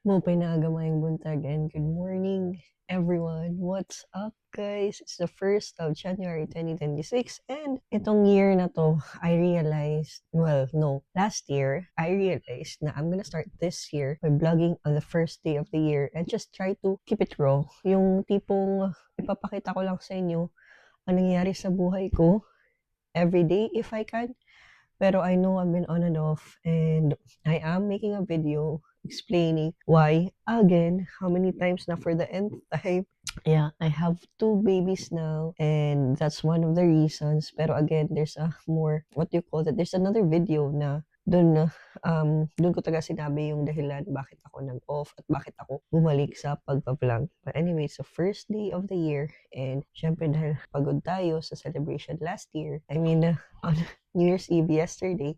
Mupay na agamayang buntag and good morning, everyone. What's up, guys? It's the 1st of January 2026 and itong year na to, I realized, well, no, last year, I realized na I'm gonna start this year by vlogging on the first day of the year and just try to keep it raw. Yung tipong ipapakita ko lang sa inyo ang nangyayari sa buhay ko every day if I can. Pero I know I've been on and off and I am making a video explaining why again, how many times na for the nth time. Yeah, I have two babies now and that's one of the reasons. Pero again, there's a more, what do you call it? There's another video na dun ko taga sinabi yung dahilan bakit ako nag-off at bakit ako bumalik sa pagpa-vlog. But anyway, it's the first day of the year and syempre dahil pagod tayo sa celebration last year. I mean, on New Year's Eve yesterday,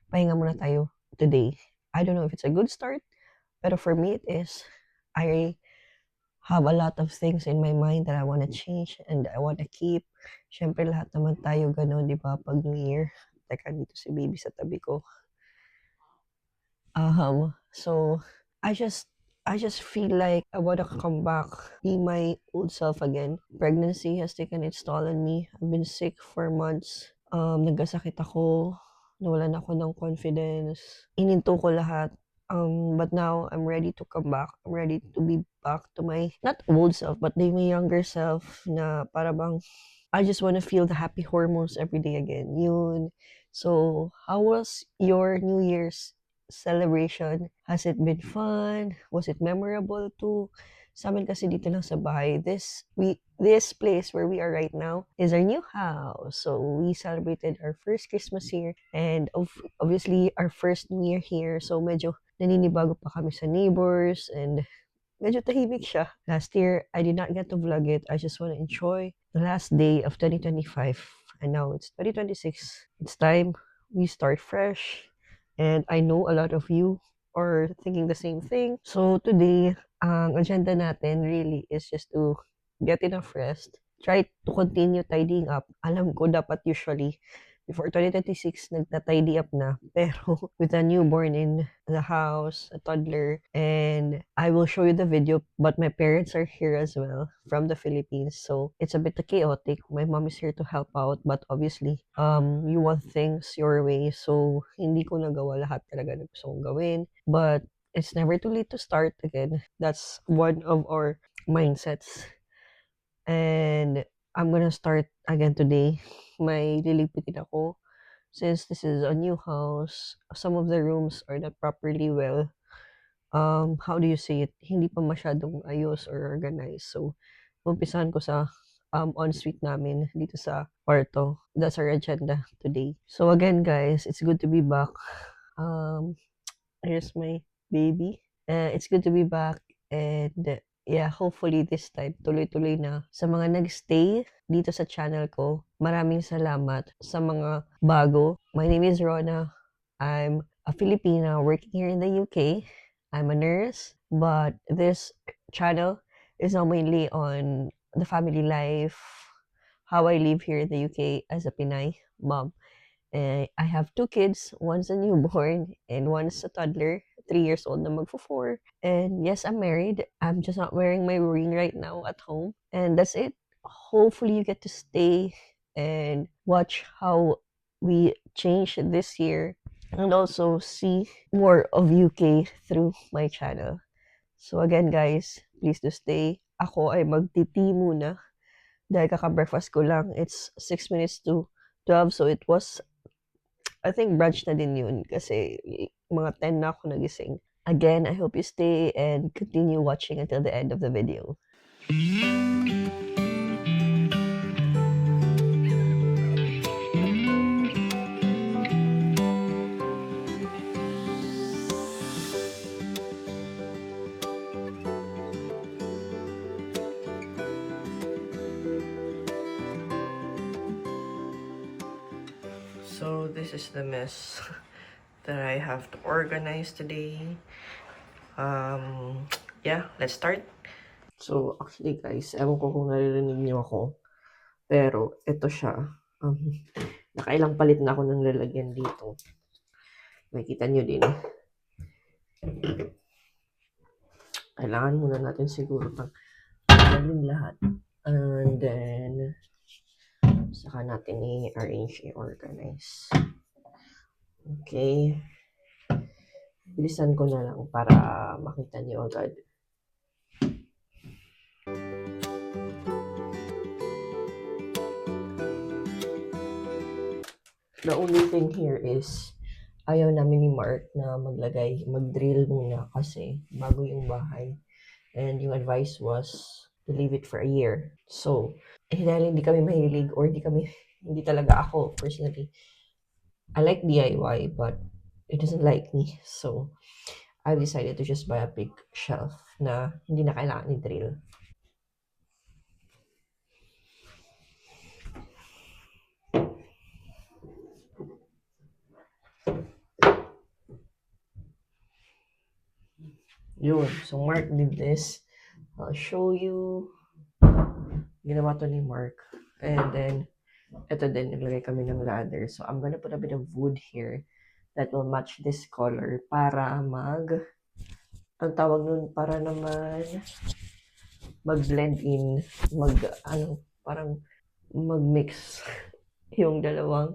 pahinga muna tayo today. I don't know if it's a good start, pero for me it is. I have a lot of things in my mind that I want to change and I want to keep. Syempre lahat naman tayo gano'n, di ba, pag New Year. Teka, dito si baby sa tabi ko. So I just feel like I want to come back, be my old self again. Pregnancy has taken its toll on me. I've been sick for months. Nagkasakit ako, nawalan ako ng confidence. Ininto ko lahat. But now I'm ready to come back. I'm ready to be back to my, not old self, but my younger self na para bang I just want to feel the happy hormones every day again. Yun. So, how was your New Year's celebration? Has it been fun? Was it memorable too? Sa amin kasi dito lang sa bahay, this place where we are right now is our new house. So we celebrated our first Christmas here and obviously our first New Year here. So medyo naninibago pa kami sa neighbors and medyo tahimik siya. Last year, I did not get to vlog it. I just want to enjoy the last day of 2025. And now it's 2026. It's time we start fresh. And I know a lot of you are thinking the same thing. So today, ang agenda natin really is just to get enough rest. Try to continue tidying up. Alam ko dapat usually before 2026, nagta-tidy up na. Pero with a newborn in the house, a toddler, and I will show you the video, but my parents are here as well from the Philippines. So it's a bit chaotic. My mom is here to help out, but obviously, you want things your way. So hindi ko nagawa lahat talaga na gusto kong gawin. But it's never too late to start again. That's one of our mindsets. And I'm gonna start again today. May lilipitin ako. Since this is a new house, some of the rooms are not properly well, how do you say it? Hindi pa masyadong ayos or organized. So, umpisahan ko sa ensuite namin dito sa kwarto. That's our agenda today. So again, guys, it's good to be back. Here's my baby. It's good to be back and yeah, hopefully this time tuloy-tuloy na. Sa mga nagstay dito sa channel ko, maraming salamat. Sa mga bago, my name is Rona. I'm a Filipina working here in the UK. I'm a nurse, but this channel is now mainly on the family life, how I live here in the UK as a Pinay mom. I have two kids. One's a newborn and one's a toddler, 3 years old na magfo-4. And yes, I'm married. I'm just not wearing my ring right now at home. And that's it. Hopefully you get to stay and watch how we change this year and also see more of UK through my channel. So again, guys, please do stay. Ako ay magti-tea muna dahil kaka-breakfast ko lang. It's 6 minutes to 12, so it was, I think brunch na din yun kasi mga 10 na ako nagising. Again, I hope you stay and continue watching until the end of the video. So this is the mess that I have to organize today. Yeah, let's start. So actually guys, ewan ko kung naririnig niyo ako. Pero ito siya. Nakailang palit na ako ng lalagyan dito. Makikita niyo din. kailangan muna natin siguro tanggalin lahat. And then, saka natin i-arrange, i-organize. Okay. Bilisan ko na lang para makita niyo agad. The only thing here is, ayaw namin ni Mark na mag-drill muna kasi bago yung bahay. And yung advice was to leave it for a year. So, dahil hindi kami mahilig or hindi talaga ako personally. I like DIY but it doesn't like me. So, I decided to just buy a big shelf na hindi na kailangan i-drill. Yun. So, Mark did this. I'll show you. Ginawa to ni Mark. And then, ito din, naglagay kami ng ladder. So, I'm gonna put a bit of wood here that will match this color para ang tawag nun, para naman mag-blend in, parang mag-mix yung dalawang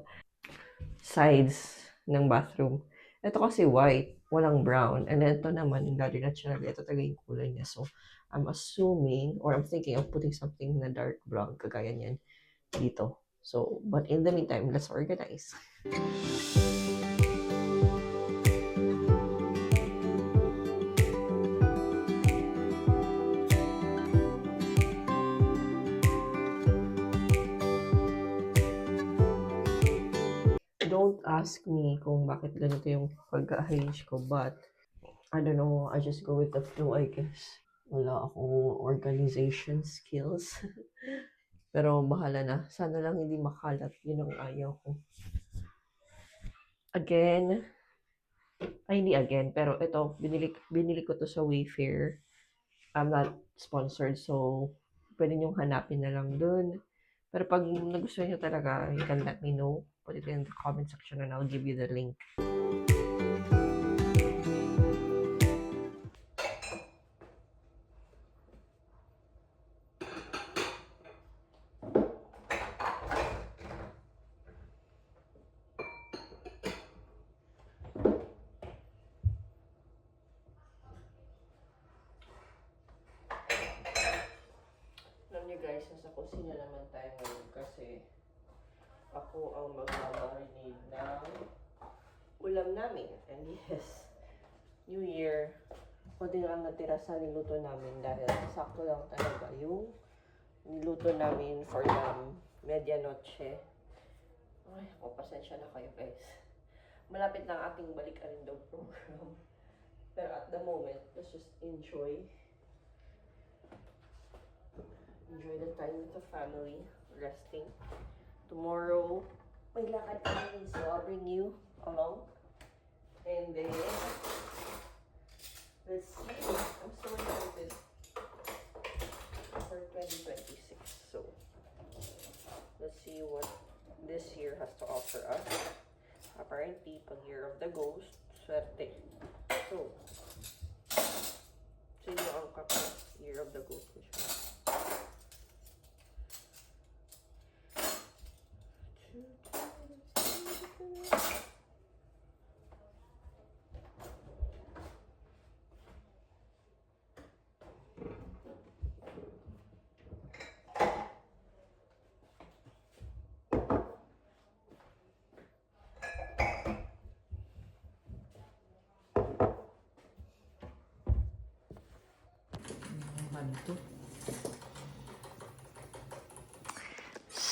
sides ng bathroom. Ito kasi white, walang brown. And ito naman, very natural. Ito talaga yung kulay niya. So, I'm assuming, or I'm thinking of putting something na dark brown, kagaya niyan, dito. So, but in the meantime, let's organize. Don't ask me kung bakit ganito yung pag-arrange ko, but I don't know, I just go with the flow, I guess. Wala akong organization skills. Pero bahala na. Sana lang hindi makalat. Yun ang ayaw ko. Hindi again, pero ito, binili ko to sa Wayfair. I'm not sponsored, so pwede niyong hanapin na lang dun. Pero pag nagustuhan niyo talaga, you can let me know. Put it in the comment section and I'll give you the link. Alam niyo guys, nasa kusina naman tayo ngayon kasi ako ang magmamarinade ng ulam namin. And yes, New Year, konti lang natira sa niluto namin dahil sakto lang talaga yung niluto namin for the medianoche. Ay, pasensya na kayo guys. Malapit na ang ating balik-arin daw program. Pero at the moment, let's just enjoy the time with the family, resting. Tomorrow, may lakad kami, so I'll bring you along. And then, let's see. I'm so excited for 2026. So, let's see what this year has to offer us. Apparently, pag year of the ghost, swerte. So, sino ang year of the ghost ko siya?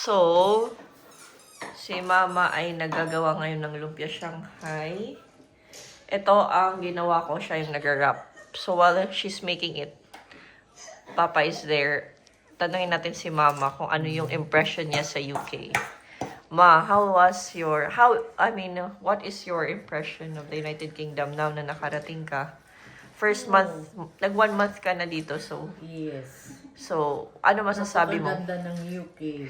So, si Mama ay nagagawa ngayon ng lumpia Shanghai. Ito ang ginawa ko, siya yung nag-wrap. So, while she's making it, Papa is there. Tanungin natin si Mama kung ano yung impression niya sa UK. Ma, what is your impression of the United Kingdom now na nakarating ka? First month, nag 1 month ka na dito, so. Yes. So, ano masasabi mo? Napakaganda ng UK.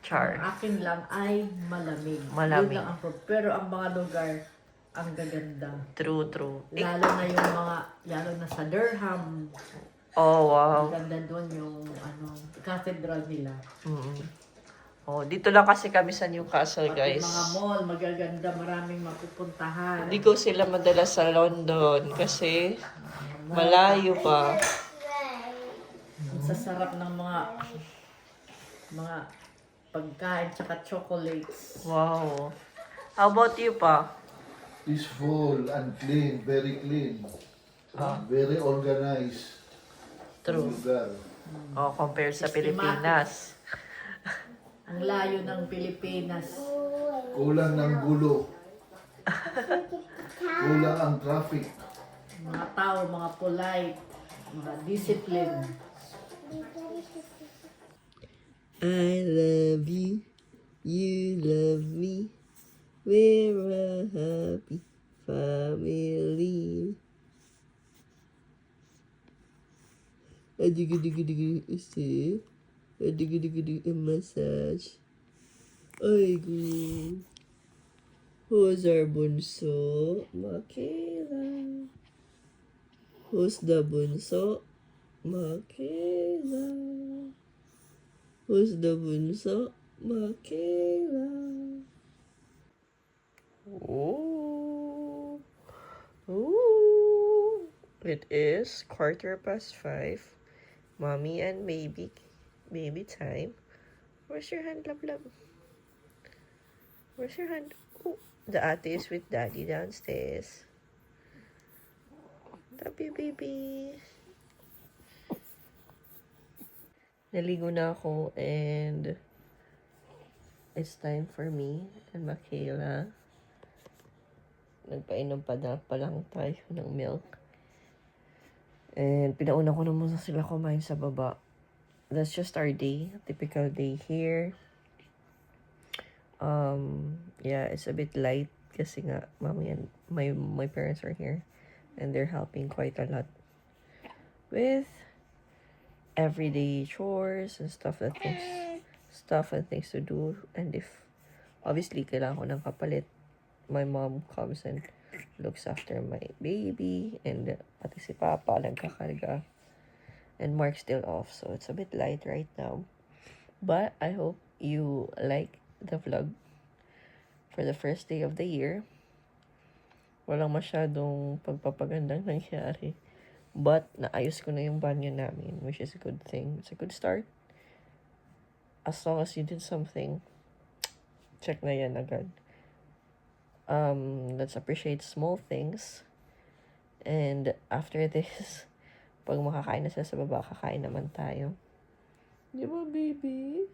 Char. Ang akin lang ay malamig. Malamig. Yun lang ako. Pero ang mga lugar, ang gaganda. True, true. Lalo na sa Durham. Oh, wow. Ang ganda doon yung cathedral nila. Oh, dito lang kasi kami sa Newcastle, Pati guys. mga mall, magaganda, maraming mapupuntahan. Hindi ko sila madala sa London kasi malayo pa. Ang sasarap ng mga pagkain tsaka chocolates. Wow. How about you pa? Peaceful and clean, very clean. Very organized. True. Lugar. Oh, compared sa Systematic. Pilipinas. Ang layo ng Pilipinas. Kulang ng gulo. Kulang ang traffic. Mga tao, mga polite, mga discipline. I love you. You love me. We're a happy family. Adigu-digu-digu, isi. Adigu-digu-digu, massage. Ay, go. Who's our bunso? Makela. Who's the bunso? Makela. Who's the bunso? Makela. Ooh. Ooh. It is 5:15. Mommy and baby time. Where's your hand, love, love? Where's your hand? Oh, the ate is with daddy downstairs. Love you, baby. Naligo na ako and it's time for me and Makayla. Nagpainom pa lang tayo ng milk. And pinauna ko na muna sila kumain sa baba. That's just our day. Typical day here. Yeah, it's a bit light kasi nga mommy and my parents are here and they're helping quite a lot with everyday chores and stuff and things to do. And if obviously kailangan ko ng kapalit, my mom comes and looks after my baby, and pati si Papa nagkakarga, and Mark's still off, so it's a bit light right now. But I hope you like the vlog for the first day of the year. Walang masyadong pagpapagandang nangyari, but naayos ko na yung banyo namin, which is a good thing. It's a good start. As long as you did something, check na yan agad. Let's appreciate small things. And after this, pag makakain na sila sa baba, kakain naman tayo. Di ba, baby?